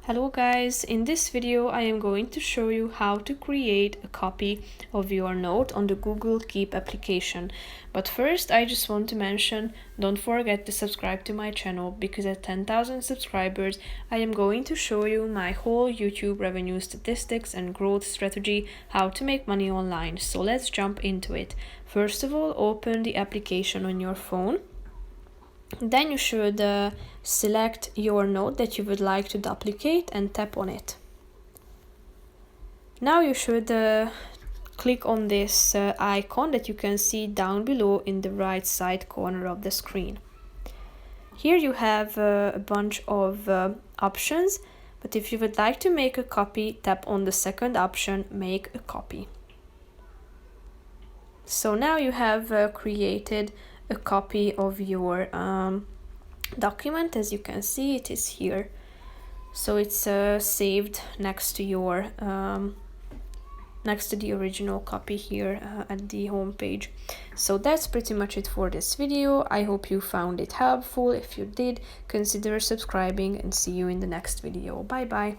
Hello guys, in this video I am going to show you how to create a copy of your note on the Google Keep application. But first I just want to mention, don't forget to subscribe to my channel because at 10,000 subscribers I am going to show you my whole YouTube revenue statistics and growth strategy, how to make money online. So let's jump into it. First of all, open the application on your phone. Then you should select your note that you would like to duplicate and tap on it. Now you should click on this icon that you can see down below in the right side corner of the screen. Here you have a bunch of options, but if you would like to make a copy, tap on the second option, make a copy. So now you have created a copy of your document. As you can see, it is here, so it's saved next to your next to the original copy here at the home page. So that's pretty much it for this video. I hope you found it helpful. If you did, consider subscribing and see you in the next video. Bye bye.